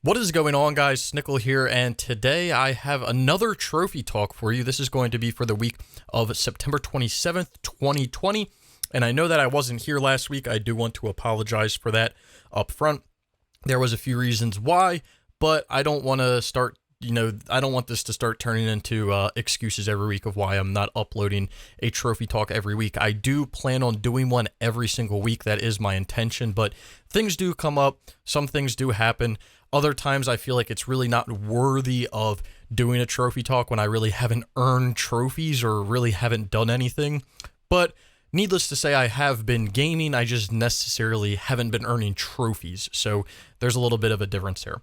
What is going on, guys? Snickel here, and today I have another trophy talk for you. This is going to be for the week of September 27th, 2020, and I know that I wasn't here last week. I do want to apologize for that up front. There was a few reasons why, but I don't want to start, I don't want this to start turning into excuses every week of why I'm not uploading a trophy talk every week. I do plan on doing one every single week. That is my intention, but things do come up. Some things do happen. Other times I feel like it's really not worthy of doing a trophy talk when I really haven't earned trophies or really haven't done anything. But needless to say, I have been gaming. I just necessarily haven't been earning trophies. So there's a little bit of a difference there.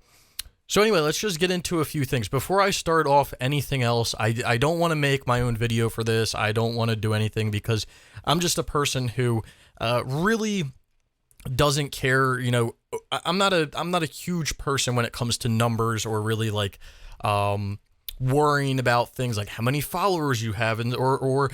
So anyway, let's just get into a few things. Before I start off anything else, I don't want to make my own video for this. I don't want to do anything because I'm just a person who really doesn't care. I'm not a huge person when it comes to numbers or really like worrying about things like how many followers you have and or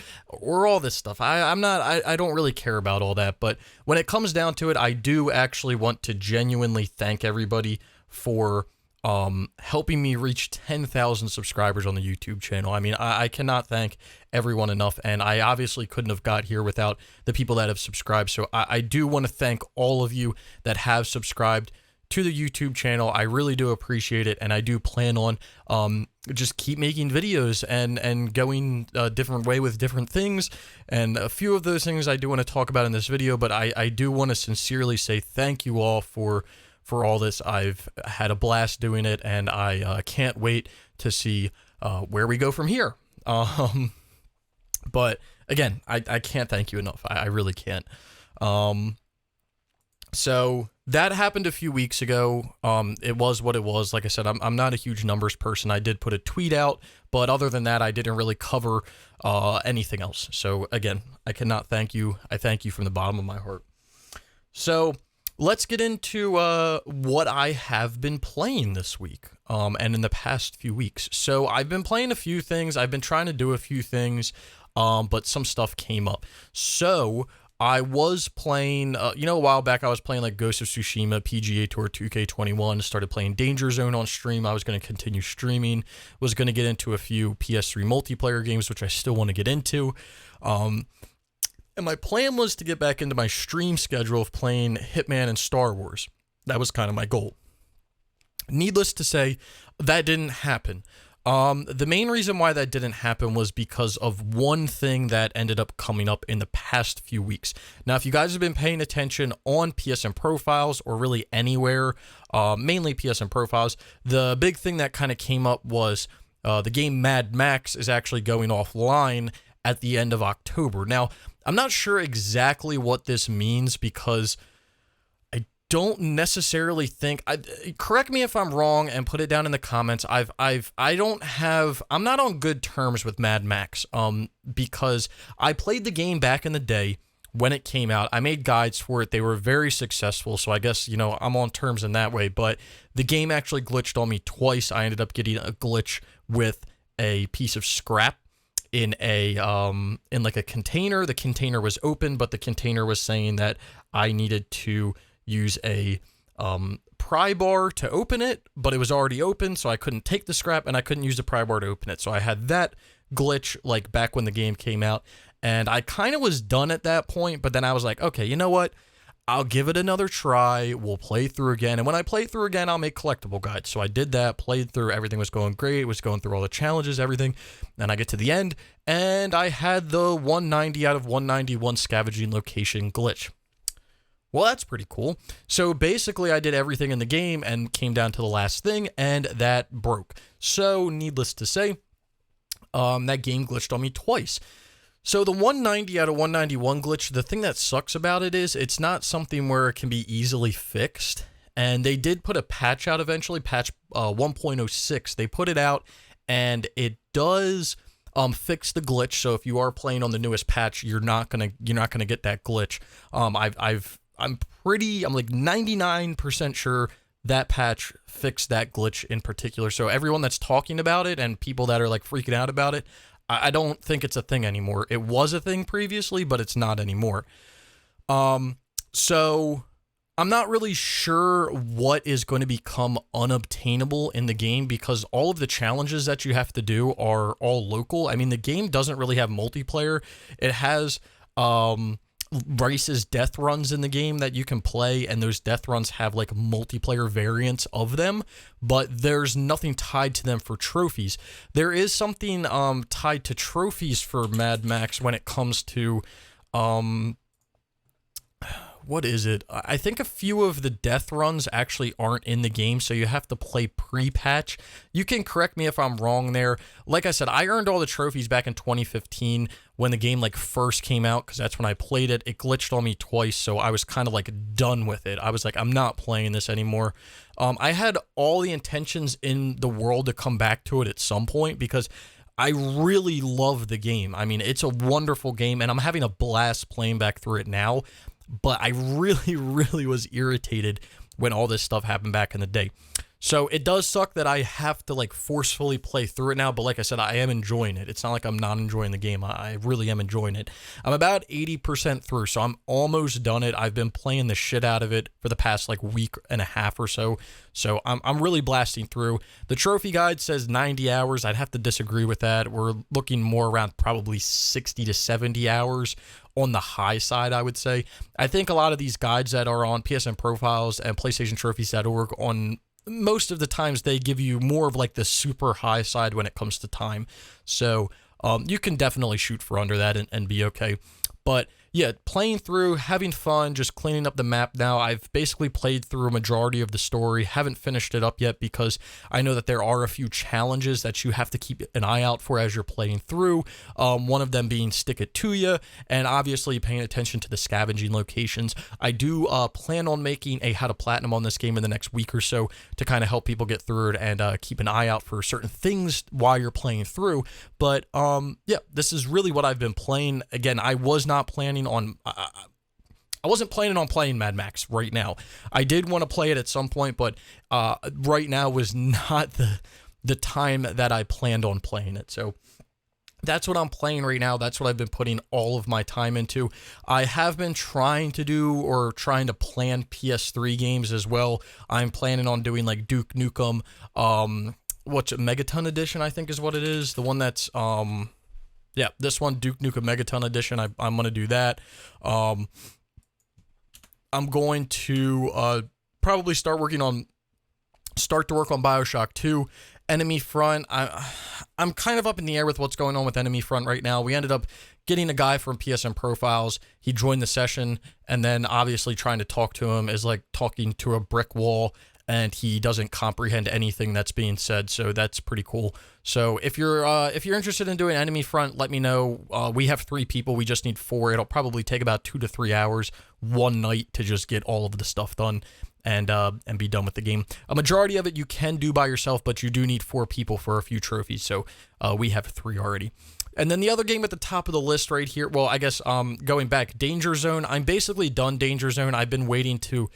all this stuff. I don't really care about all that. But when it comes down to it, I do actually want to genuinely thank everybody for helping me reach 10,000 subscribers on the YouTube channel. I mean, I cannot thank everyone enough, and I obviously couldn't have got here without the people that have subscribed. So I do want to thank all of you that have subscribed to the YouTube channel. I really do appreciate it, and I do plan on just keep making videos and going a different way with different things. And a few of those things I do want to talk about in this video, but I do want to sincerely say thank you all for all this. I've had a blast doing it, and I can't wait to see where we go from here. But again, I can't thank you enough. I really can't. So that happened a few weeks ago. It was what it was. Like I said, I'm not a huge numbers person. I did put a tweet out, but other than that, I didn't really cover anything else. So again, I cannot thank you. I thank you from the bottom of my heart. So let's get into what I have been playing this week and in the past few weeks. So I've been playing a few things. I've been trying to do a few things, but some stuff came up. So I was playing, a while back, I was playing like Ghost of Tsushima, PGA Tour 2K21, started playing Danger Zone on stream. I was going to continue streaming, was going to get into a few PS3 multiplayer games, which I still want to get into. And my plan was to get back into my stream schedule of playing Hitman and Star Wars. That was kind of my goal. Needless to say, that didn't happen. The main reason why that didn't happen was because of one thing that ended up coming up in the past few weeks. Now, if you guys have been paying attention on PSN profiles or really anywhere, mainly PSN profiles, the big thing that kind of came up was the game Mad Max is actually going offline at the end of October. Now, I'm not sure exactly what this means because I don't necessarily think, correct me if I'm wrong and put it down in the comments. I'm not on good terms with Mad Max because I played the game back in the day when it came out. I made guides for it. They were very successful. So I guess, I'm on terms in that way, but the game actually glitched on me twice. I ended up getting a glitch with a piece of scrap in like a container. The container was open, but the container was saying that I needed to use a pry bar to open it, but it was already open, so I couldn't take the scrap and I couldn't use the pry bar to open it. So I had that glitch like back when the game came out, and I kind of was done at that point, but then I was like, okay, you know what? I'll give it another try. We'll play through again. And when I play through again, I'll make collectible guides. So I did that, played through. Everything was going great. Was going through all the challenges, everything. And I get to the end, and I had the 190 out of 191 scavenging location glitch. Well, that's pretty cool. So basically, I did everything in the game and came down to the last thing, and that broke. So needless to say, that game glitched on me twice. So the 190 out of 191 glitch, the thing that sucks about it is it's not something where it can be easily fixed. And they did put a patch out eventually, patch 1.06. They put it out, and it does fix the glitch. So if you are playing on the newest patch, you're not gonna get that glitch. I'm like 99% sure that patch fixed that glitch in particular. So everyone that's talking about it and people that are like freaking out about it, I don't think it's a thing anymore. It was a thing previously, but it's not anymore. So I'm not really sure what is going to become unobtainable in the game because all of the challenges that you have to do are all local. I mean, the game doesn't really have multiplayer. It has races, death runs in the game that you can play, and those death runs have like multiplayer variants of them, but there's nothing tied to them for trophies. There is something tied to trophies for Mad Max when it comes to what is it? I think a few of the death runs actually aren't in the game, so you have to play pre-patch. You can correct me if I'm wrong there. Like I said, I earned all the trophies back in 2015 when the game like first came out, because that's when I played it. It glitched on me twice, so I was kind of like done with it. I was like, I'm not playing this anymore. I had all the intentions in the world to come back to it at some point because I really love the game. I mean, it's a wonderful game, and I'm having a blast playing back through it now. But I really, really was irritated when all this stuff happened back in the day. So it does suck that I have to like forcefully play through it now, but like I said, I am enjoying it. It's not like I'm not enjoying the game. I really am enjoying it. I'm about 80% through, so I'm almost done it. I've been playing the shit out of it for the past like week and a half or so. So I'm really blasting through. The trophy guide says 90 hours. I'd have to disagree with that. We're looking more around probably 60 to 70 hours on the high side, I would say. I think a lot of these guides that are on PSN Profiles and PlayStationTrophies.org on most of the times they give you more of like the super high side when it comes to time. So you can definitely shoot for under that and be okay. But yeah, playing through, having fun, just cleaning up the map now. I've basically played through a majority of the story, haven't finished it up yet because I know that there are a few challenges that you have to keep an eye out for as you're playing through. One of them being Stick It To Ya, and obviously paying attention to the scavenging locations. I do plan on making a How to Platinum on this game in the next week or so to kind of help people get through it and keep an eye out for certain things while you're playing through. But yeah, this is really what I've been playing. Again, I was not planning on I wasn't planning on playing Mad Max right now. I did want to play it at some point, but right now was not the time that I planned on playing it. So that's what I'm playing right now. That's what I've been putting all of my time into. I have been trying to plan PS3 games as well. I'm planning on doing like Duke Nukem, what's it, Megaton Edition, I think is what it is. The one that's yeah, this one, Duke Nukem Megaton Edition, I'm going to do that. I'm going to probably start to work on BioShock 2. Enemy Front, I'm kind of up in the air with what's going on with Enemy Front right now. We ended up getting a guy from PSN Profiles. He joined the session, and then obviously trying to talk to him is like talking to a brick wall, and he doesn't comprehend anything that's being said, so that's pretty cool. So if you're interested in doing Enemy Front, let me know. We have 3 people. We just need 4. It'll probably take about 2 to 3 hours one night to just get all of the stuff done and be done with the game. A majority of it you can do by yourself, but you do need 4 people for a few trophies, so we have 3 already. And then the other game at the top of the list right here, well, I guess going back, Danger Zone. I'm basically done Danger Zone. I've been waiting to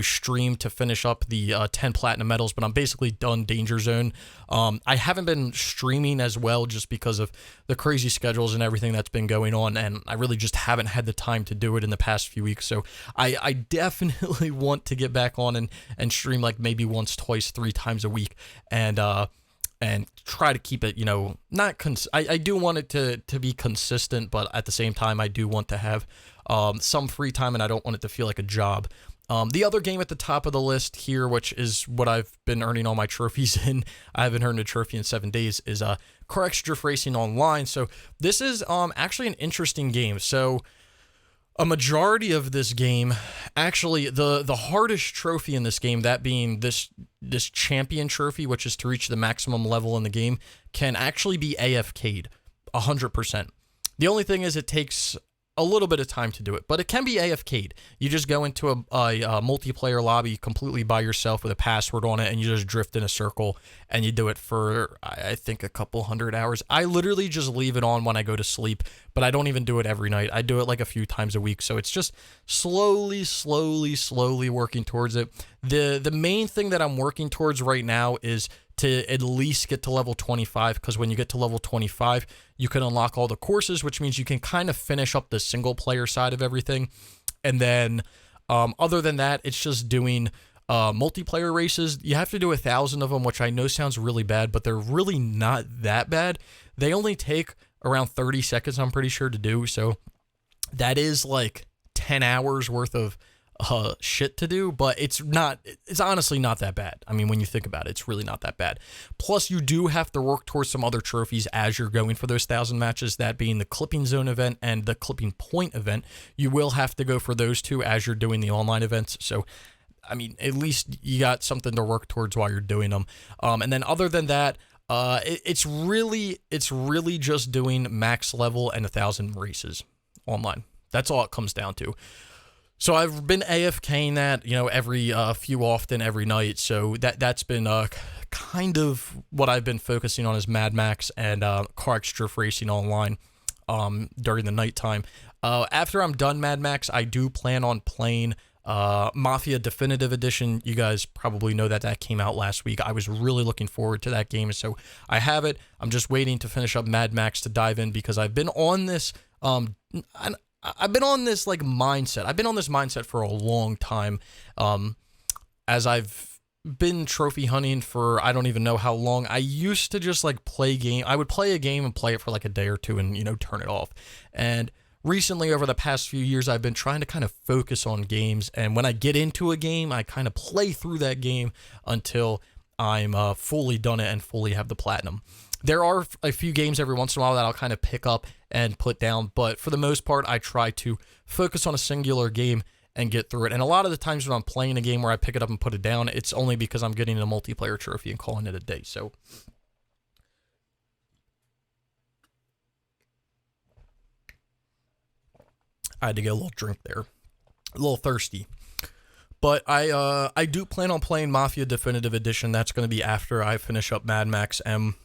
stream to finish up the 10 platinum medals, but I'm basically done Danger Zone. I haven't been streaming as well just because of the crazy schedules and everything that's been going on, and I really just haven't had the time to do it in the past few weeks. So I definitely want to get back on and stream like maybe once, twice, 3 times a week, and try to keep it, I do want it to be consistent, but at the same time, I do want to have some free time, and I don't want it to feel like a job. The other game at the top of the list here, which is what I've been earning all my trophies in, I haven't earned a trophy in 7 days, is Car X Drift Racing Online. So this is actually an interesting game. So a majority of this game, actually, the hardest trophy in this game, that being this champion trophy, which is to reach the maximum level in the game, can actually be AFK'd 100%. The only thing is it takes a little bit of time to do it, but it can be AFK'd. You just go into a multiplayer lobby completely by yourself with a password on it, and you just drift in a circle, and you do it for, I think, a couple 100 hours. I literally just leave it on when I go to sleep, but I don't even do it every night. I do it like a few times a week, so it's just slowly working towards it. The main thing that I'm working towards right now is to at least get to level 25, because when you get to level 25, you can unlock all the courses, which means you can kind of finish up the single player side of everything. And then Other than that, it's just doing multiplayer races. You have to do 1,000 of them, which I know sounds really bad, but they're really not that bad. They only take around 30 seconds, I'm pretty sure, to do. So that is like 10 hours worth of shit to do, but it's honestly not that bad. I mean, when you think about it, it's really not that bad. Plus, you do have to work towards some other trophies as you're going for those 1,000 matches, that being the clipping zone event and the clipping point event. You will have to go for those two as you're doing the online events. So, I mean, at least you got something to work towards while you're doing them. And then other than that, it's really just doing max level and 1,000 races online. That's all it comes down to. So I've been AFKing that, every every night. So that's been kind of what I've been focusing on, is Mad Max and car extra racing online during the nighttime. After I'm done Mad Max, I do plan on playing Mafia Definitive Edition. You guys probably know that came out last week. I was really looking forward to that game, so I have it. I'm just waiting to finish up Mad Max to dive in, because I've been on this like mindset. I've been on this mindset for a long time, as I've been trophy hunting for I don't even know how long. I used to just like play game. I would play a game and play it for like a day or two and turn it off. And recently, over the past few years, I've been trying to kind of focus on games, and when I get into a game, I kind of play through that game until I'm fully done it and fully have the platinum. There are a few games every once in a while that I'll kind of pick up and put down, but for the most part, I try to focus on a singular game and get through it. And a lot of the times when I'm playing a game where I pick it up and put it down, it's only because I'm getting a multiplayer trophy and calling it a day. So I had to get a little drink there. A little thirsty. But I do plan on playing Mafia Definitive Edition. That's going to be after I finish up Mad Max M.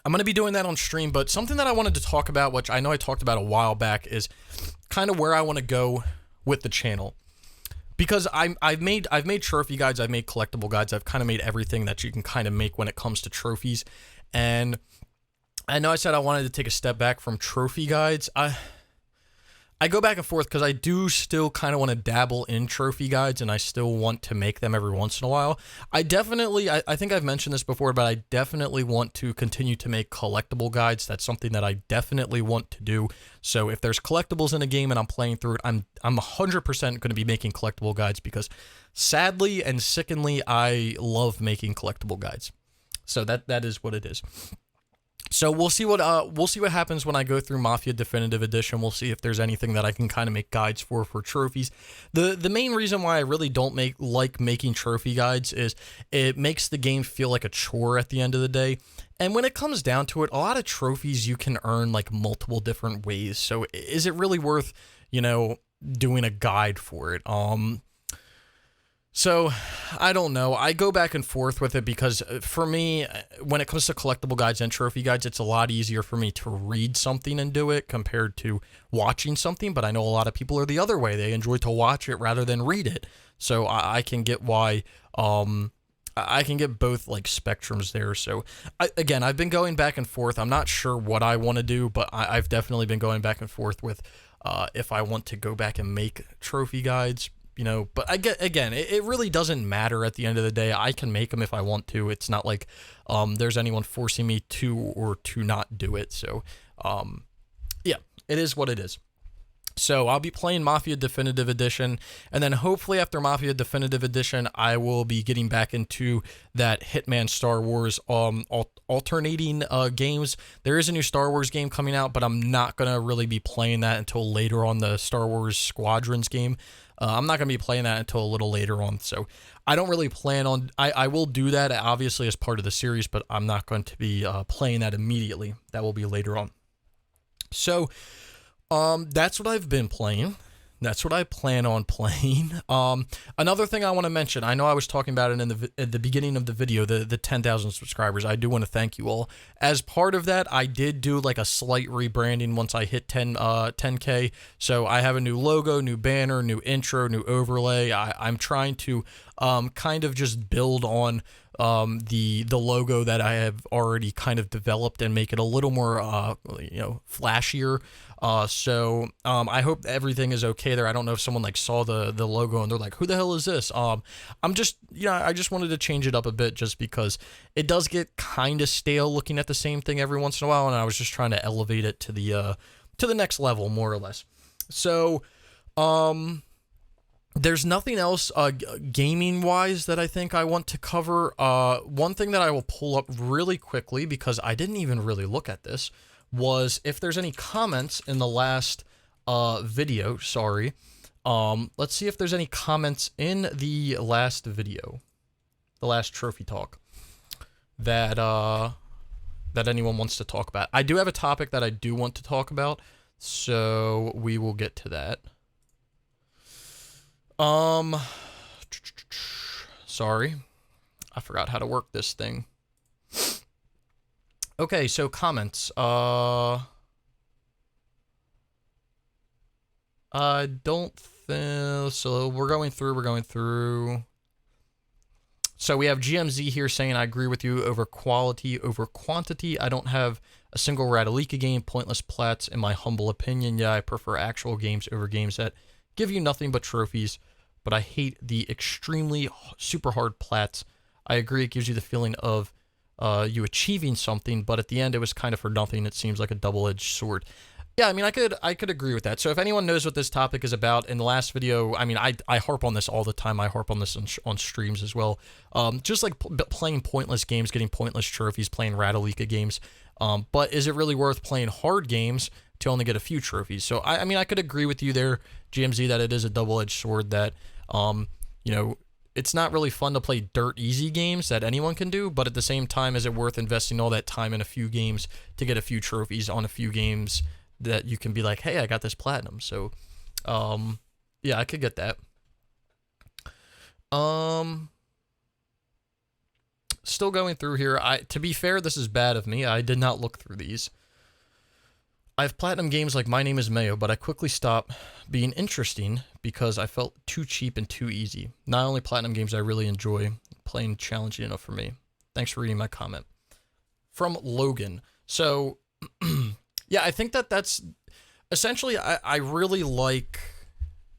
I'm going to be doing that on stream, but something that I wanted to talk about, which I know I talked about a while back, is kind of where I want to go with the channel. Because I've made trophy guides, I've made collectible guides, I've kind of made everything that you can kind of make when it comes to trophies. And I know I said I wanted to take a step back from trophy guides. I go back and forth because I do still kind of want to dabble in trophy guides, and I still want to make them every once in a while. I think I've mentioned this before, but I definitely want to continue to make collectible guides. That's something that I definitely want to do. So if there's collectibles in a game and I'm playing through it, I'm 100% going to be making collectible guides, because sadly and sickeningly, I love making collectible guides. So that is what it is. So we'll see what happens when I go through Mafia Definitive Edition. We'll see if there's anything that I can kind of make guides for trophies. The main reason why I really don't like making trophy guides is it makes the game feel like a chore at the end of the day. And when it comes down to it, a lot of trophies you can earn like multiple different ways. So is it really worth, doing a guide for it? So, I don't know. I go back and forth with it, because for me, when it comes to collectible guides and trophy guides, it's a lot easier for me to read something and do it compared to watching something. But I know a lot of people are the other way. They enjoy to watch it rather than read it. So I can get why, I can get both like spectrums there. So again, I've been going back and forth. I'm not sure what I want to do, but I've definitely been going back and forth with if I want to go back and make trophy guides. But it really doesn't matter at the end of the day. I can make them if I want to. It's not like there's anyone forcing me to or to not do it. So, yeah, it is what it is. So I'll be playing Mafia Definitive Edition, and then hopefully after Mafia Definitive Edition, I will be getting back into that Hitman Star Wars alternating games. There is a new Star Wars game coming out, but I'm not going to really be playing that until later on, the Star Wars Squadrons game. I'm not going to be playing that until a little later on, so I don't really plan on... I will do that, obviously, as part of the series, but I'm not going to be playing that immediately. That will be later on. So... that's what I've been playing. That's what I plan on playing. Another thing I want to mention, I know I was talking about it at the beginning of the video, the 10,000 subscribers. I do want to thank you all. As part of that, I did do like a slight rebranding once I hit 10K. So I have a new logo, new banner, new intro, new overlay. I'm trying to kind of just build on the logo that I have already kind of developed and make it a little more flashier. I hope everything is okay there. I don't know if someone like saw the logo and they're like, who the hell is this? I'm just, I just wanted to change it up a bit just because it does get kind of stale looking at the same thing every once in a while, and I was just trying to elevate it to the next level, more or less. So, there's nothing else gaming-wise that I think I want to cover. One thing that I will pull up really quickly, because I didn't even really look at this, was if there's any comments in the last video. Sorry. Let's see if there's any comments in the last video, the last trophy talk, that anyone wants to talk about. I do have a topic that I do want to talk about, so we will get to that. Sorry, I forgot how to work this thing. Okay, so comments. I don't think so. We're going through. So we have GMZ here saying, I agree with you over quality over quantity. I don't have a single Radalika game, pointless plats, in my humble opinion. Yeah, I prefer actual games over games that give you nothing but trophies, but I hate the extremely super hard plats. I agree, it gives you the feeling of you achieving something, but at the end it was kind of for nothing. It seems like a double-edged sword. Yeah, I mean, I could agree with that. So if anyone knows what this topic is about, in the last video, I mean, I harp on this all the time. I harp on this on streams as well. Just like playing pointless games, getting pointless trophies, playing Radalika games. But is it really worth playing hard games to only get a few trophies? So I mean, I could agree with you there, GMZ, that it is a double-edged sword, that it's not really fun to play dirt easy games that anyone can do, but at the same time, is it worth investing all that time in a few games to get a few trophies on a few games that you can be like, hey, I got this platinum? So, yeah, I could get that. Still going through here. To be fair, this is bad of me. I did not look through these. I have platinum games like My Name is Mayo, but I quickly stopped being interesting because I felt too cheap and too easy. Not only platinum games I really enjoy, playing challenging enough for me. Thanks for reading my comment. From Logan. So, yeah, I think that's essentially, I really like,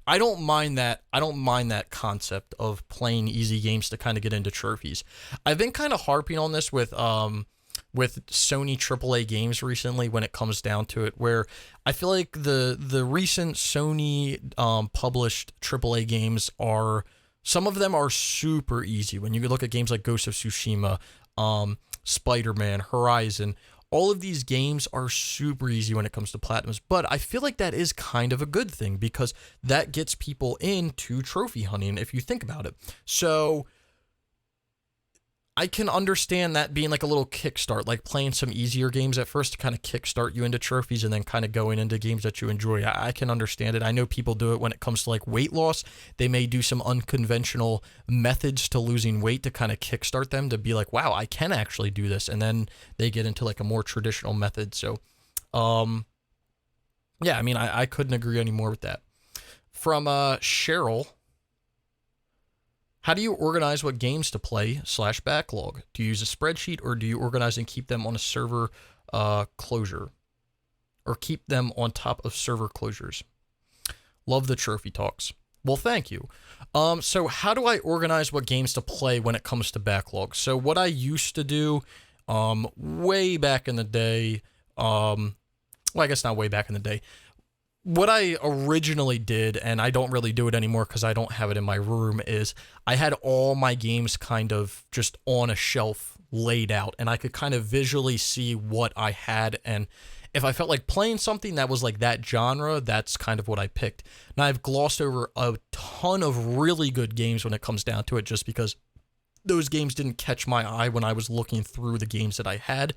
I don't mind that concept of playing easy games to kind of get into trophies. I've been kind of harping on this with Sony AAA games recently when it comes down to it, where I feel like the recent Sony published AAA games some of them are super easy. When you look at games like Ghost of Tsushima, Spider-Man, Horizon, all of these games are super easy when it comes to platinums, but I feel like that is kind of a good thing because that gets people into trophy hunting if you think about it. So I can understand that being like a little kickstart, like playing some easier games at first to kind of kickstart you into trophies and then kind of going into games that you enjoy. I can understand it. I know people do it when it comes to like weight loss. They may do some unconventional methods to losing weight to kind of kickstart them to be like, wow, I can actually do this. And then they get into like a more traditional method. So, yeah, I mean, I couldn't agree any more with that. From Cheryl. How do you organize what games to play / backlog? Do you use a spreadsheet or do you organize and keep them on a server closure? Or keep them on top of server closures? Love the trophy talks. Well, thank you. So how do I organize what games to play when it comes to backlog? So what I used to do way back in the day, well, I guess not way back in the day, what I originally did, and I don't really do it anymore because I don't have it in my room, is I had all my games kind of just on a shelf laid out, and I could kind of visually see what I had, and if I felt like playing something that was like that genre, that's kind of what I picked. Now, I've glossed over a ton of really good games when it comes down to it, just because those games didn't catch my eye when I was looking through the games that I had.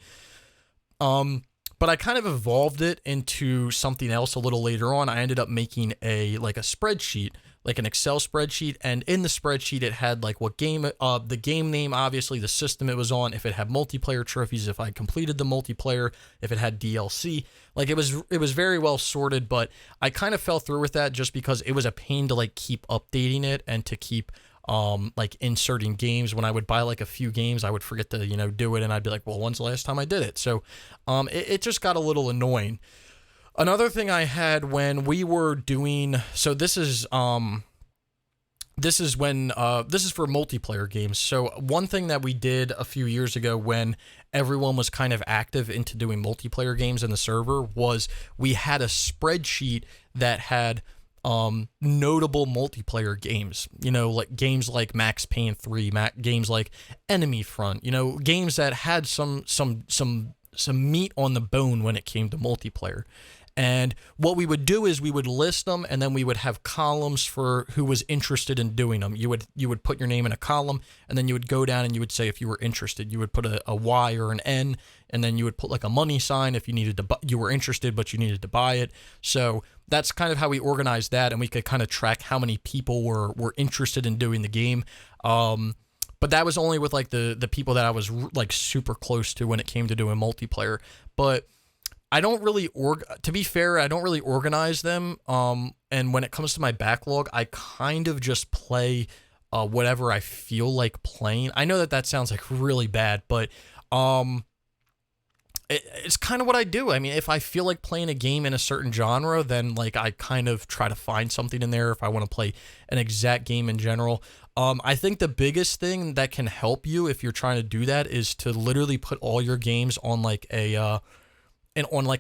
But I kind of evolved it into something else a little later on. I ended up making a spreadsheet, like an Excel spreadsheet, and in the spreadsheet it had like what game, the game name, obviously the system it was on, if it had multiplayer trophies, if I completed the multiplayer, if it had DLC. Like it was very well sorted, but I kind of fell through with that just because it was a pain to like keep updating it and to keep like inserting games. When I would buy like a few games, I would forget to, do it, and I'd be like, well, when's the last time I did it? So it just got a little annoying. Another thing I had when we were doing, so this is for multiplayer games. So one thing that we did a few years ago when everyone was kind of active into doing multiplayer games in the server was we had a spreadsheet that had notable multiplayer games, like games like Max Payne 3, games like Enemy Front, games that had some meat on the bone when it came to multiplayer. And what we would do is we would list them, and then we would have columns for who was interested in doing them. You would put your name in a column, and then you would go down and you would say if you were interested. You would put a Y or an N, and then you would put like a money sign if you were interested but you needed to buy it. So that's kind of how we organized that, and we could kind of track how many people were interested in doing the game. But that was only with like the people that I was like super close to when it came to doing multiplayer. But I don't really to be fair, I don't really organize them. And when it comes to my backlog, I kind of just play whatever I feel like playing. I know that sounds like really bad, but it's kind of what I do. I mean, if I feel like playing a game in a certain genre, then like I kind of try to find something in there if I want to play an exact game in general. I think the biggest thing that can help you if you're trying to do that is to literally put all your games on like a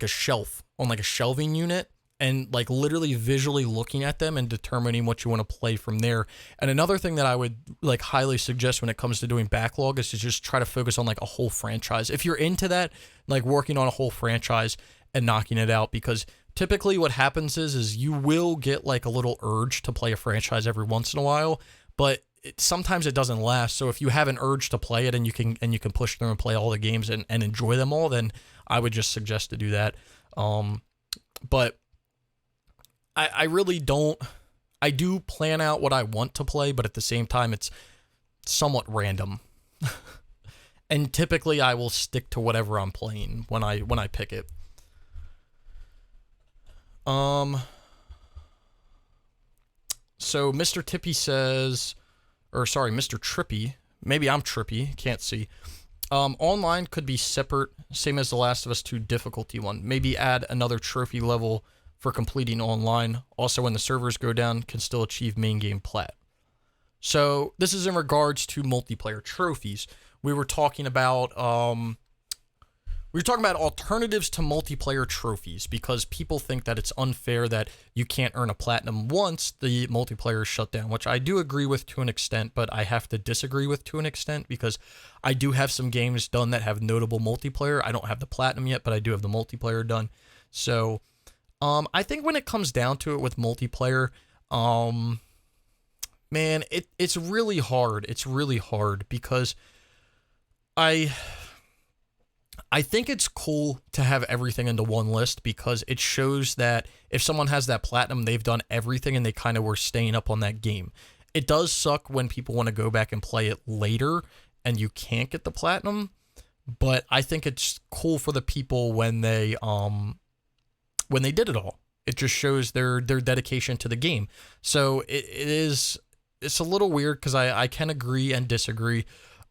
shelf, on like a shelving unit, and like literally visually looking at them and determining what you want to play from there. And another thing that I would like highly suggest when it comes to doing backlog is to just try to focus on like a whole franchise. If you're into that, like working on a whole franchise and knocking it out, because typically what happens is you will get like a little urge to play a franchise every once in a while, but sometimes it doesn't last. So if you have an urge to play it and you can push through and play all the games and enjoy them all, then I would just suggest to do that. But I really don't. I do plan out what I want to play, but at the same time, it's somewhat random. And typically, I will stick to whatever I'm playing when I pick it. So Mr. Tippy says, or sorry, Mr. Trippy. Maybe I'm trippy. Can't see. Online could be separate, same as The Last of Us 2 difficulty one. Maybe add another trophy level for completing online. Also, when the servers go down, can still achieve main game plat. So this is in regards to multiplayer trophies. We were talking about alternatives to multiplayer trophies because people think that it's unfair that you can't earn a platinum once the multiplayer is shut down, which I do agree with to an extent, but I have to disagree with to an extent because I do have some games done that have notable multiplayer. I don't have the platinum yet, but I do have the multiplayer done. So I think when it comes down to it with multiplayer, man, it's really hard. It's really hard because I think it's cool to have everything into one list because it shows that if someone has that platinum, they've done everything and they kind of were staying up on that game. It does suck when people want to go back and play it later and you can't get the platinum, but I think it's cool for the people when they did it all. It just shows their dedication to the game. So it's a little weird because I can agree and disagree.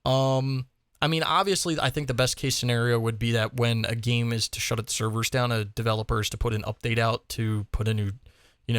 I mean, obviously, I think the best case scenario would be that when a game is to shut its servers down, a developer is to put an update out to put a new,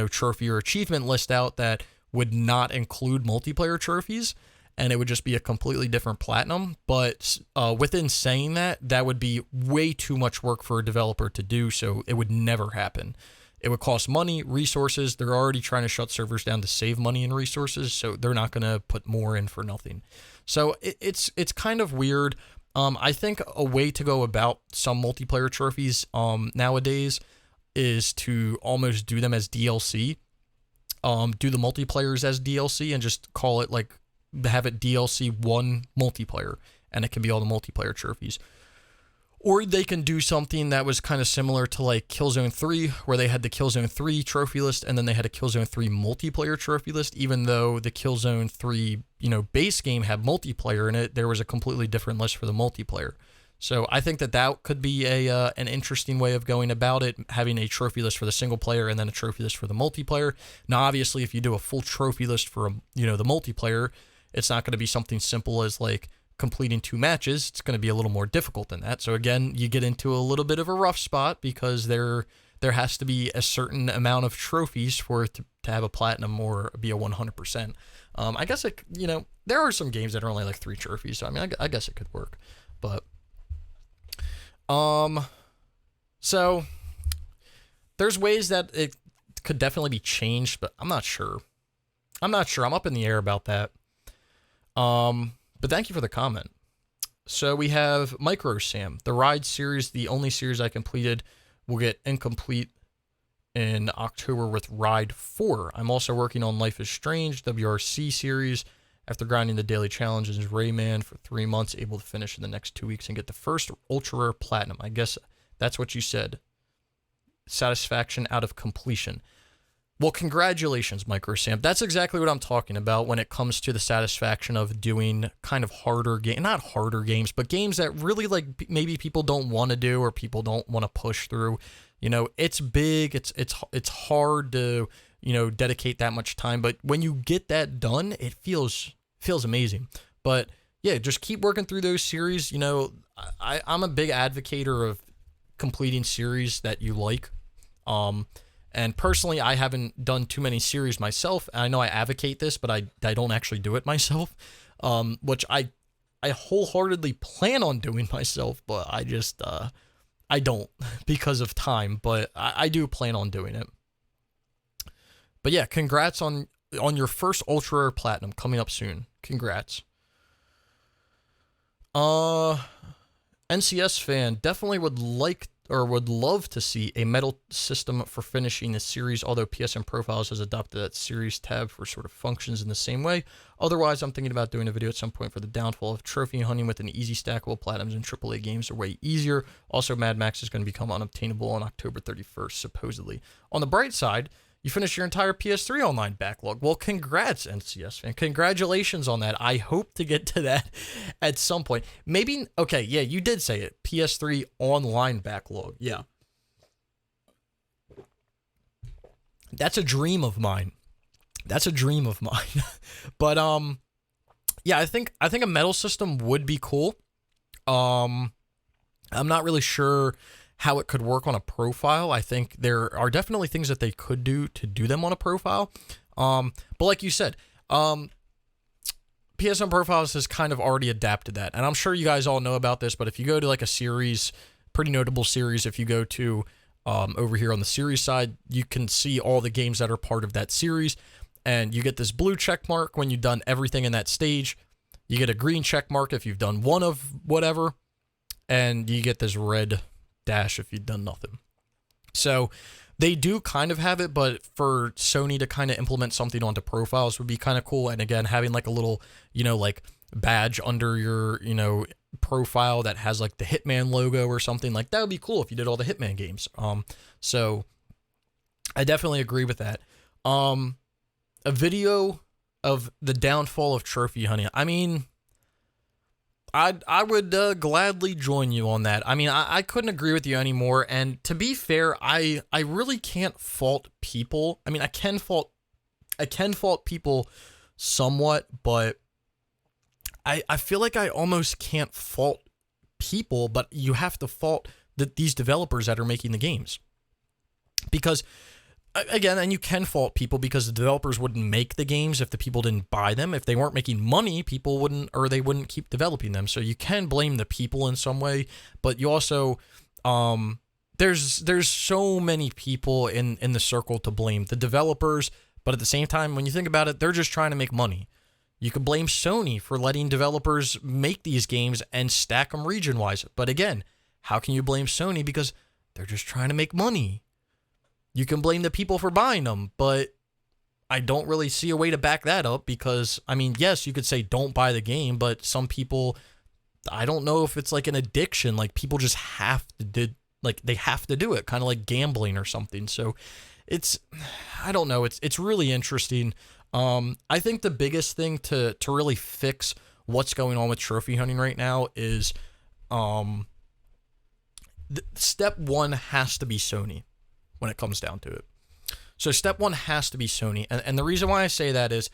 trophy or achievement list out that would not include multiplayer trophies, and it would just be a completely different platinum. But within saying that, that would be way too much work for a developer to do, so it would never happen. It would cost money, resources. They're already trying to shut servers down to save money and resources, so they're not going to put more in for nothing. So it's kind of weird. I think a way to go about some multiplayer trophies nowadays is to almost do them as DLC. Do the multiplayers as DLC and just call it like, have it DLC 1 multiplayer, and it can be all the multiplayer trophies. Or they can do something that was kind of similar to like Killzone 3, where they had the Killzone 3 trophy list, and then they had a Killzone 3 multiplayer trophy list. Even though the Killzone 3, base game had multiplayer in it, there was a completely different list for the multiplayer. So I think that could be an interesting way of going about it, having a trophy list for the single player and then a trophy list for the multiplayer. Now, obviously, if you do a full trophy list for the multiplayer, it's not going to be something simple as like completing 2 matches. It's going to be a little more difficult than that. So again, you get into a little bit of a rough spot because they're there has to be a certain amount of trophies for it to have a platinum or be a 100%. I guess there are some games that are only like 3 trophies, so I mean, I guess it could work, but so there's ways that it could definitely be changed, but I'm not sure. I'm up in the air about that. But thank you for the comment. So we have Micro Sam. The Ride series, the only series I completed, will get incomplete in October with Ride 4. I'm also working on Life is Strange, WRC series. After grinding the daily challenges, Rayman for 3 months, able to finish in the next 2 weeks and get the first ultra rare platinum. I guess that's what you said. Satisfaction out of completion. Well, congratulations, Micro Sam. That's exactly what I'm talking about when it comes to the satisfaction of doing kind of harder game, not harder games, but games that really like maybe people don't want to do or people don't want to push through. You know, it's big, it's hard to, you know, dedicate that much time, but when you get that done, it feels amazing. But yeah, just keep working through those series. You know, I'm a big advocator of completing series that you like. And personally, I haven't done too many series myself. I know I advocate this, but I don't actually do it myself, which I wholeheartedly plan on doing myself, but I just, I don't because of time, but I do plan on doing it. But yeah, congrats on your first Ultra Rare Platinum coming up soon. Congrats. NCS fan definitely would love to see a medal system for finishing the series, although PSN Profiles has adopted that series tab for sort of functions in the same way. Otherwise, I'm thinking about doing a video at some point for the downfall of trophy hunting with an easy stackable platinums in AAA games are way easier. Also, Mad Max is going to become unobtainable on October 31st, supposedly. On the bright side, you finished your entire PS3 online backlog. Well, congrats, NCS fan. Congratulations on that. I hope to get to that at some point. Maybe, okay, yeah, you did say it. PS3 online backlog. Yeah. That's a dream of mine. But, yeah, I think a medal system would be cool. I'm not really sure how it could work on a profile. I think there are definitely things that they could do to do them on a profile. But like you said, PSN Profiles has kind of already adapted that. And I'm sure you guys all know about this, but if you go to like a series, pretty notable series, if you go to over here on the series side, you can see all the games that are part of that series. And you get this blue check mark when you've done everything in that stage. You get a green check mark if you've done one of whatever. And you get this red dash if you've done nothing. So they do kind of have it, but for Sony to kind of implement something onto profiles would be kind of cool. And again, having like a little, you know, like badge under your, you know, profile that has like the Hitman logo or something like that would be cool if you did all the Hitman games. So I definitely agree with that. A video of the downfall of trophy hunting. I mean, I would gladly join you on that. I mean, I couldn't agree with you anymore. And to be fair, I really can't fault people. I mean, I can fault people somewhat, but I feel like I almost can't fault people, but you have to fault these developers that are making the games. Because again, and you can fault people because the developers wouldn't make the games if the people didn't buy them. If they weren't making money, people wouldn't, or they wouldn't keep developing them. So you can blame the people in some way, but you also, there's so many people in the circle to blame. The developers, but at the same time, when you think about it, they're just trying to make money. You could blame Sony for letting developers make these games and stack them region-wise. But again, how can you blame Sony? Because they're just trying to make money. You can blame the people for buying them, but I don't really see a way to back that up because, I mean, yes, you could say don't buy the game, but some people, I don't know if it's like an addiction, like people just have to they have to do it, kind of like gambling or something. So I don't know, it's really interesting. I think the biggest thing to really fix what's going on with trophy hunting right now is step one has to be Sony. When it comes down to it. So step one has to be Sony. And the reason why I say that is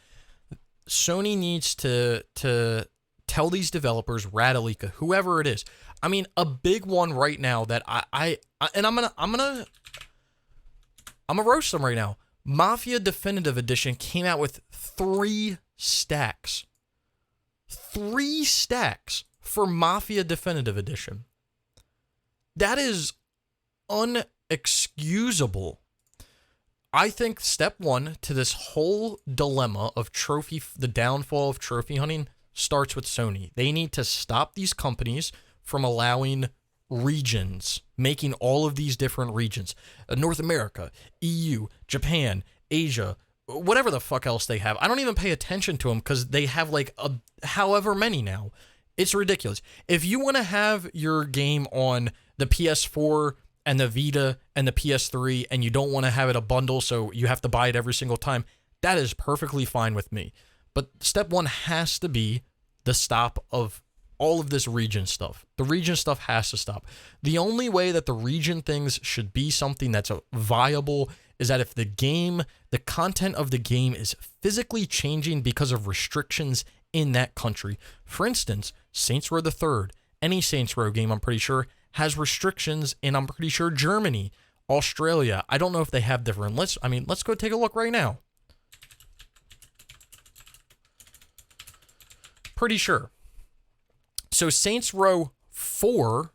Sony needs to tell these developers, Radalika, whoever it is. I mean, a big one right now that I'm I'm gonna roast them right now. Mafia Definitive Edition came out with 3 stacks. 3 stacks for Mafia Definitive Edition. That is unexcusable. I think step 1 to this whole dilemma of the downfall of trophy hunting starts with Sony. They need to stop these companies from allowing regions, making all of these different regions. North America, EU, Japan, Asia, whatever the fuck else they have. I don't even pay attention to them because they have like however many now. It's ridiculous. If you want to have your game on the PS4 and the Vita and the PS3 and you don't want to have it a bundle so you have to buy it every single time, that is perfectly fine with me. But step 1 has to be the stop of all of this region stuff. The region stuff has to stop. The only way that the region things should be something that's viable is that if the content of the game is physically changing because of restrictions in that country. For instance, Saints Row the Third, any Saints Row game, I'm pretty sure, has restrictions in, I'm pretty sure, Germany, Australia. I don't know if they have different lists. I mean, let's go take a look right now. Pretty sure. So Saints Row 4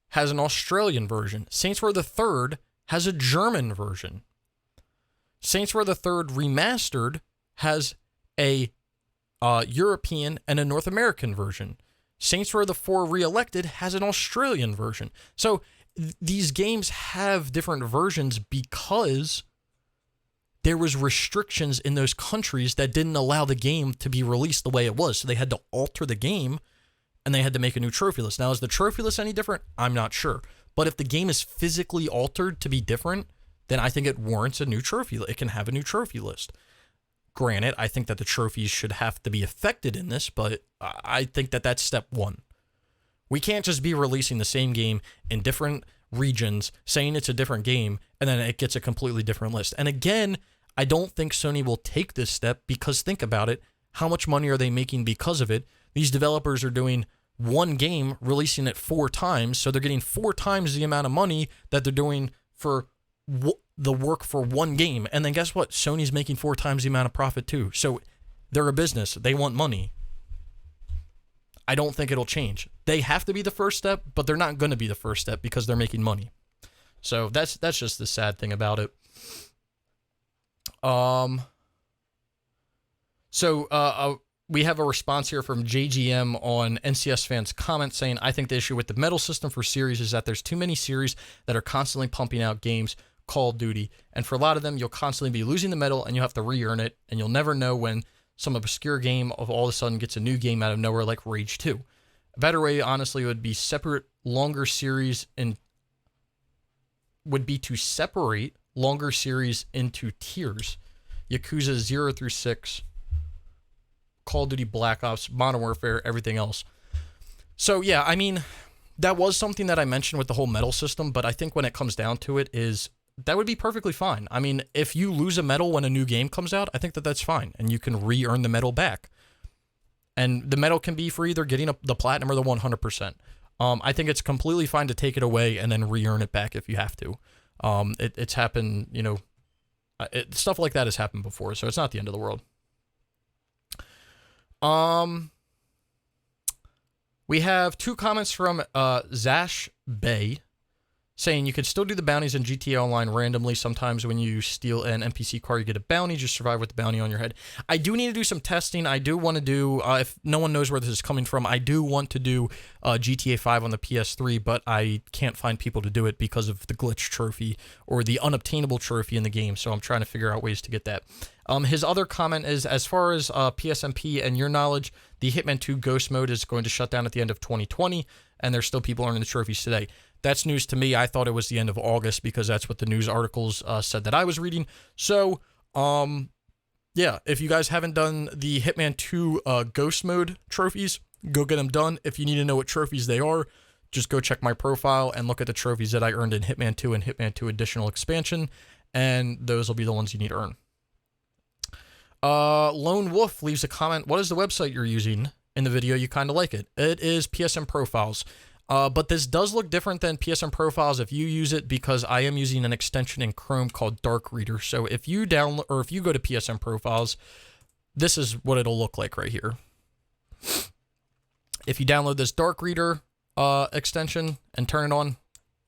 has an Australian version. Saints Row the Third has a German version. Saints Row the Third Remastered has a European and a North American version. Saints Row the 4 Re-Elected has an Australian version. So these games have different versions because there was restrictions in those countries that didn't allow the game to be released the way it was. So they had to alter the game and they had to make a new trophy list. Now, is the trophy list any different? I'm not sure. But if the game is physically altered to be different, then I think it warrants a new trophy. It can have a new trophy list. Granted, I think that the trophies should have to be affected in this, but I think that that's step 1. We can't just be releasing the same game in different regions, saying it's a different game, and then it gets a completely different list. And again, I don't think Sony will take this step because think about it. How much money are they making because of it? These developers are doing one game, releasing it 4 times, so they're getting 4 times the amount of money that they're doing for the work for one game. And then guess what? Sony's making 4 times the amount of profit too. So they're a business. They want money. I don't think it'll change. They have to be the first step, but they're not going to be the first step because they're making money. So that's just the sad thing about it. We have a response here from JGM on NCS fans' comment saying, I think the issue with the medal system for series is that there's too many series that are constantly pumping out games, Call of Duty, and for a lot of them, you'll constantly be losing the medal and you'll have to re-earn it, and you'll never know when some obscure game of all of a sudden gets a new game out of nowhere like Rage 2. A better way, honestly, would be to separate longer series into tiers. Yakuza 0 through 6, Call of Duty Black Ops, Modern Warfare, everything else. So yeah, I mean, that was something that I mentioned with the whole medal system, but I think when it comes down to it is that would be perfectly fine. I mean, if you lose a medal when a new game comes out, I think that that's fine, and you can re-earn the medal back. And the medal can be for either getting the platinum or the 100%. I think it's completely fine to take it away and then re-earn it back if you have to. It's happened, you know, stuff like that has happened before, so it's not the end of the world. We have 2 comments from Zash Bay saying you could still do the bounties in GTA Online randomly. Sometimes when you steal an NPC car, you get a bounty. Just survive with the bounty on your head. I do need to do some testing. I do want to do, if no one knows where this is coming from, I do want to do GTA 5 on the PS3, but I can't find people to do it because of the glitch trophy or the unobtainable trophy in the game, so I'm trying to figure out ways to get that. His other comment is, as far as PSMP and your knowledge, the Hitman 2 Ghost Mode is going to shut down at the end of 2020, and there's still people earning the trophies today. That's news to me. I thought it was the end of August because that's what the news articles said that I was reading. So, yeah, if you guys haven't done the Hitman 2 Ghost Mode trophies, go get them done. If you need to know what trophies they are, just go check my profile and look at the trophies that I earned in Hitman 2 and Hitman 2 Additional Expansion, and those will be the ones you need to earn. Lone Wolf leaves a comment. What is the website you're using in the video? You kind of like it. It is PSN Profiles. But this does look different than PSN Profiles if you use it, because I am using an extension in Chrome called Dark Reader. So if you download, or if you go to PSN Profiles, this is what it'll look like right here. If you download this Dark Reader extension and turn it on,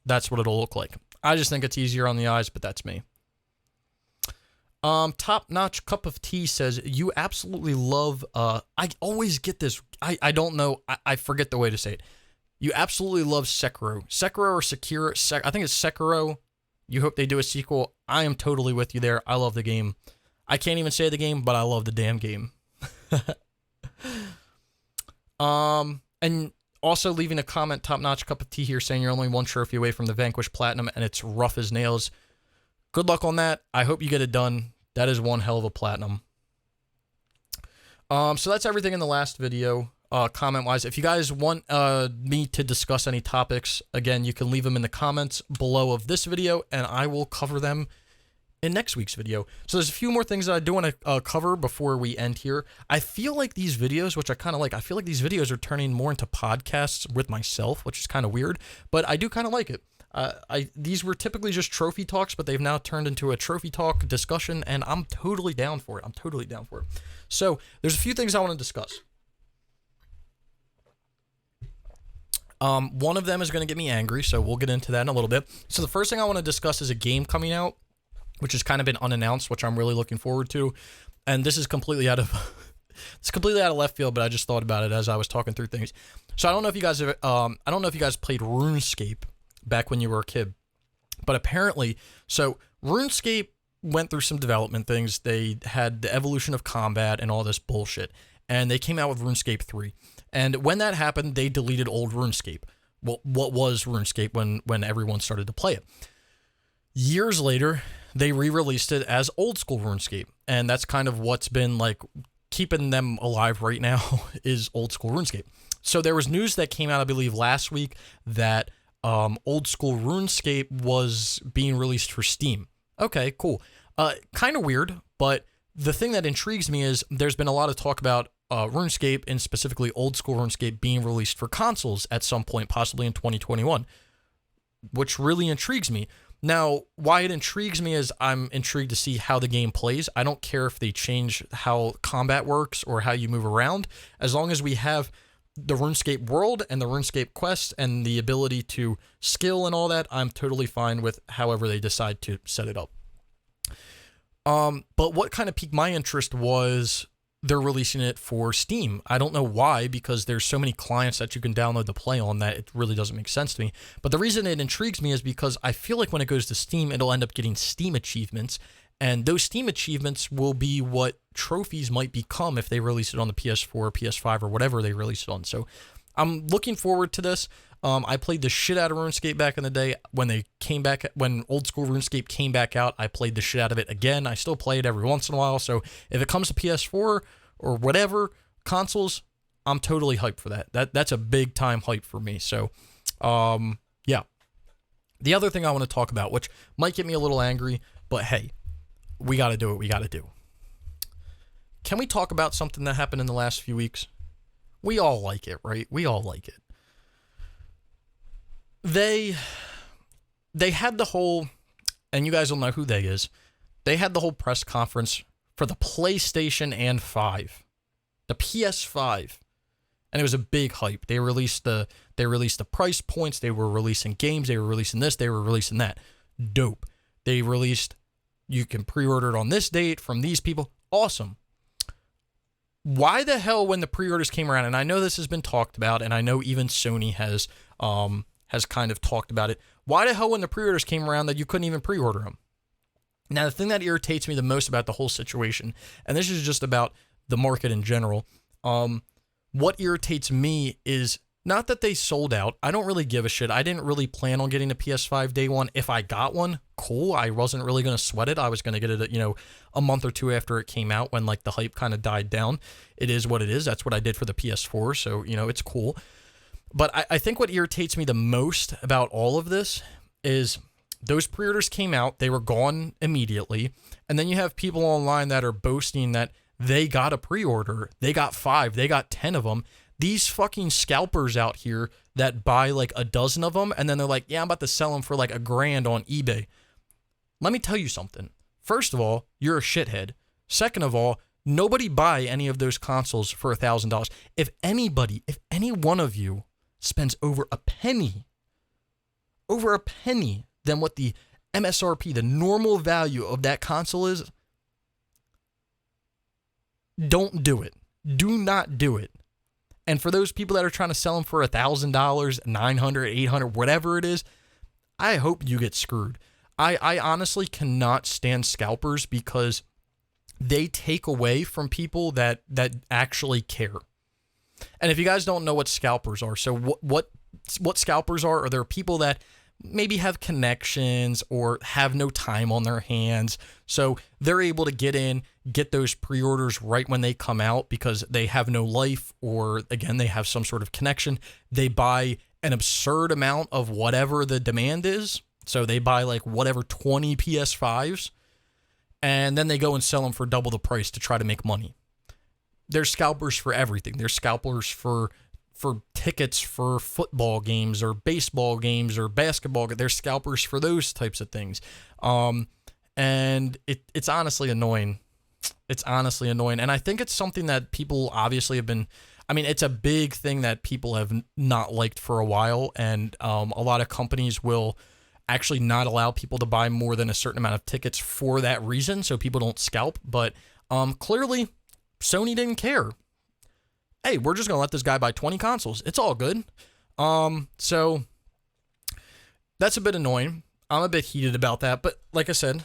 that's what it'll look like. I just think it's easier on the eyes, but that's me. Top Notch Cup of Tea says, you absolutely love, I always get this, I don't know, I forget the way to say it. You absolutely love Sekiro. Sekiro or Sekiro, I think it's Sekiro. You hope they do a sequel. I am totally with you there. I love the game. I can't even say the game, but I love the damn game. And also leaving a comment, Top Notch Cup of Tea here, saying you're only one trophy away from the Vanquish Platinum, and it's rough as nails. Good luck on that. I hope you get it done. That is one hell of a platinum. So that's everything in the last video, comment-wise. If you guys want me to discuss any topics, again, you can leave them in the comments below of this video, and I will cover them in next week's video. So there's a few more things that I do want to cover before we end here. I feel like these videos, which I kind of like, I feel like these videos are turning more into podcasts with myself, which is kind of weird, but I do kind of like it. These were typically just trophy talks, but they've now turned into a trophy talk discussion, and I'm totally down for it. I'm totally down for it. So there's a few things I want to discuss. One of them is going to get me angry, so we'll get into that in a little bit. So the first thing I want to discuss is a game coming out, which has kind of been unannounced, which I'm really looking forward to. And this is completely out of it's completely out of left field, but I just thought about it as I was talking through things. So I don't know if you guys have, I don't know if you guys played Runescape back when you were a kid, but apparently, so RuneScape went through some development things. They had the evolution of combat and all this bullshit, and they came out with RuneScape 3. And when that happened, they deleted old RuneScape. Well, what was RuneScape when everyone started to play it? Years later, they re-released it as old school RuneScape, and that's kind of what's been like keeping them alive right now is old school RuneScape. So there was news that came out, I believe, last week that old school RuneScape was being released for Steam. Okay, cool. Kind of weird, but the thing that intrigues me is there's been a lot of talk about RuneScape, and specifically old school RuneScape, being released for consoles at some point, possibly in 2021, which really intrigues me. Now, why it intrigues me is I'm intrigued to see how the game plays. I don't care if they change how combat works or how you move around, as long as we have the RuneScape world and the RuneScape quest and the ability to skill and all that. I'm totally fine with however they decide to set it up. But what kind of piqued my interest was they're releasing it for Steam. I don't know why, because there's so many clients that you can download to play on that it really doesn't make sense to me. But the reason it intrigues me is because I feel like when it goes to Steam, it'll end up getting Steam achievements, and those Steam achievements will be what trophies might become if they release it on the PS4 or PS5 or whatever they release it on. So I'm looking forward to this. I played the shit out of RuneScape back in the day when they came back, when old school RuneScape came back out. I played the shit out of it again. I still play it every once in a while. So if it comes to PS4 or whatever consoles, I'm totally hyped for that. That's a big time hype for me. So, yeah. The other thing I want to talk about, which might get me a little angry, but hey, we got to do what we got to do. Can we talk about something that happened in the last few weeks? We all like it, right? We all like it. They had the whole, and you guys will know who they is. They had the whole press conference for the PlayStation and 5, the PS5, and it was a big hype. They released the price points. They were releasing games. They were releasing this. They were releasing that. Dope. They released, you can pre-order it on this date from these people. Awesome. Why the hell, when the pre-orders came around, and I know this has been talked about, and I know even Sony has kind of talked about it. Why the hell, when the pre-orders came around, that you couldn't even pre-order them? Now, the thing that irritates me the most about the whole situation, and this is just about the market in general, what irritates me is not that they sold out. I don't really give a shit. I didn't really plan on getting a PS5 day one. If I got one, cool. I wasn't really going to sweat it. I was going to get it, a month or two after it came out when like the hype kind of died down. It is what it is. That's what I did for the PS4. So, it's cool. But I think what irritates me the most about all of this is those pre-orders came out, they were gone immediately, and then you have people online that are boasting that they got a pre-order, they got 5, they got 10 of them, These fucking scalpers out here that buy like a dozen of them and then they're like, yeah, I'm about to sell them for like $1,000 on eBay. Let me tell you something. First of all, you're a shithead. Second of all, nobody buy any of those consoles for $1,000. If any one of you spends over a penny than what the MSRP, the normal value of that console is, don't do it. Do not do it. And for those people that are trying to sell them for $1,000, $900, $800, whatever it is, I hope you get screwed. I honestly cannot stand scalpers because they take away from people that actually care. And if you guys don't know what scalpers are, so what scalpers are there people that maybe have connections or have no time on their hands. So they're able to get those pre-orders right when they come out because they have no life or, again, they have some sort of connection. They buy an absurd amount of whatever the demand is. So they buy like whatever 20 PS5s and then they go and sell them for double the price to try to make money. There's scalpers for everything. There's scalpers for tickets for football games or baseball games or basketball. There's scalpers for those types of things. And it's honestly annoying. It's honestly annoying. And I think it's something that people obviously have been, I mean, it's a big thing that people have not liked for a while. And a lot of companies will actually not allow people to buy more than a certain amount of tickets for that reason. So people don't scalp. But clearly Sony didn't care. Hey, we're just going to let this guy buy 20 consoles. It's all good. So that's a bit annoying. I'm a bit heated about that. But like I said,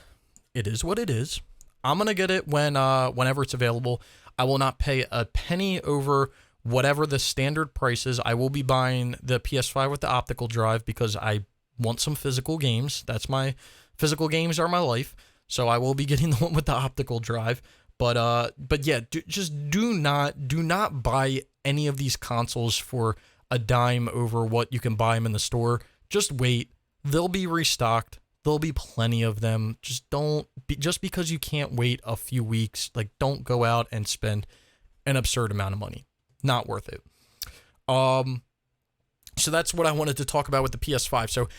it is what it is. I'm going to get it whenever it's available. I will not pay a penny over whatever the standard price is. I will be buying the PS5 with the optical drive because I want some physical games. Physical games are my life. So I will be getting the one with the optical drive. But yeah, just do not buy any of these consoles for a dime over what you can buy them in the store. Just wait. They'll be restocked. There'll be plenty of them. Just because you can't wait a few weeks, like don't go out and spend an absurd amount of money. Not worth it. So that's what I wanted to talk about with the PS5. So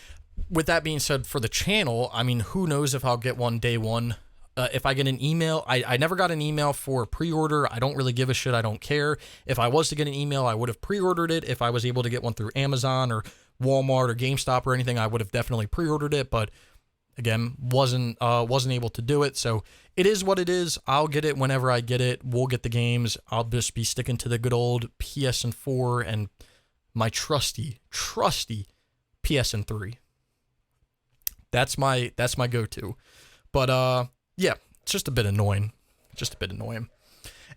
with that being said, for the channel, I mean, who knows if I'll get one day one. If I get an email, I never got an email for pre-order. I don't really give a shit. I don't care. If I was to get an email, I would have pre-ordered it. If I was able to get one through Amazon or Walmart or GameStop or anything, I would have definitely pre-ordered it. But again, wasn't able to do it. So it is what it is. I'll get it whenever I get it. We'll get the games. I'll just be sticking to the good old PS4 and my trusty PS3. That's my go-to. But yeah, it's just a bit annoying.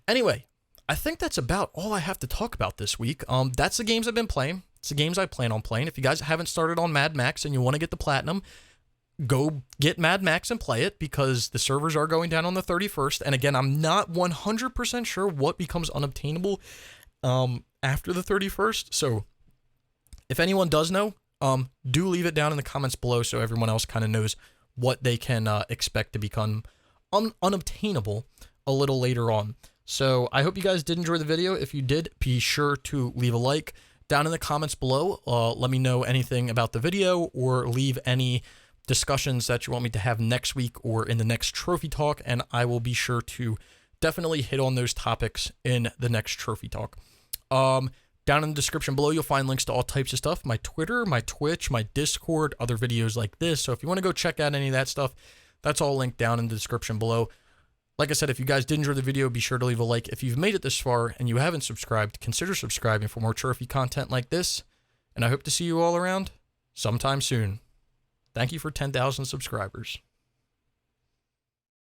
Anyway, I think that's about all I have to talk about this week. That's the games I've been playing. It's the games I plan on playing. If you guys haven't started on Mad Max and you want to get the platinum, go get Mad Max and play it because the servers are going down on the 31st. And again, I'm not 100% sure what becomes unobtainable after the 31st. So if anyone does know, do leave it down in the comments below so everyone else kind of knows what they can expect to become unobtainable a little later on. So I hope you guys did enjoy the video. If you did, be sure to leave a like down in the comments below. Let me know anything about the video or leave any discussions that you want me to have next week or in the next trophy talk, and I will be sure to definitely hit on those topics in the next trophy talk. Down in the description below, you'll find links to all types of stuff. My Twitter, my Twitch, my Discord, other videos like this. So if you want to go check out any of that stuff, that's all linked down in the description below. Like I said, if you guys did enjoy the video, be sure to leave a like. If you've made it this far and you haven't subscribed, consider subscribing for more trophy content like this. And I hope to see you all around sometime soon. Thank you for 10,000 subscribers.